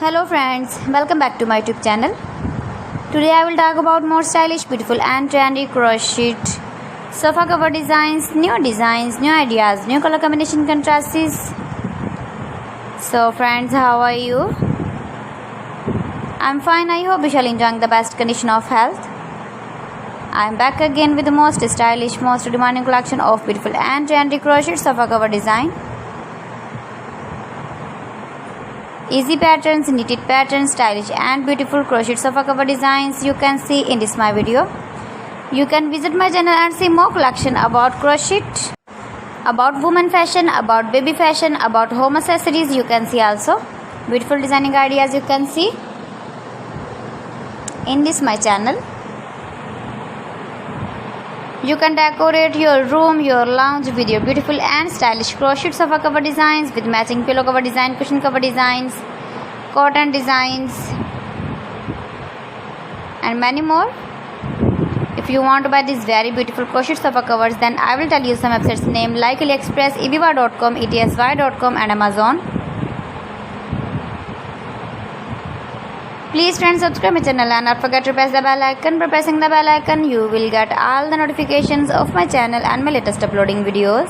Hello friends, welcome back to my YouTube channel. Today I will talk about more stylish, beautiful and trendy crocheted sofa cover designs, new ideas, new color combination contrasts. So friends, how are you? I'm fine. I hope you shall enjoying the best condition of health. I'm back again with the most stylish, most demanding collection of beautiful and trendy crocheted sofa cover design. Easy patterns, knitted patterns, stylish and beautiful crocheted sofa cover designs you can see in this my video. You can visit my channel and see more collection about crochet, about women fashion, about baby fashion, about home accessories. You can see also beautiful designing ideas you can see in this my channel. You can decorate your room, your lounge with your beautiful and stylish crochet sofa cover designs with matching pillow cover design, cushion cover designs, cotton designs and many more. If you want to buy these very beautiful crochet sofa covers, then I will tell you some websites name like AliExpress, ebiva.com, etsy.com and Amazon. Please friends, subscribe my channel and not forget to press the bell icon. By pressing the bell icon, you will get all the notifications of my channel and my latest uploading videos.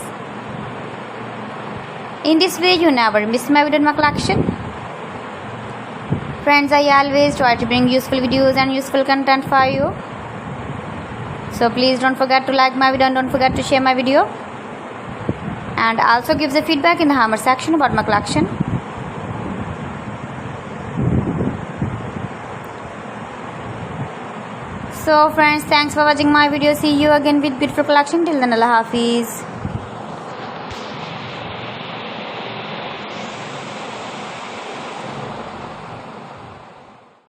In this way, you never miss my video in my collection. Friends, I always try to bring useful videos and useful content for you. So please don't forget to like my video and don't forget to share my video. And also give the feedback in the hammer section about my collection. So friends, thanks for watching my video. See you again with beautiful collection. Till then, Allah Hafiz.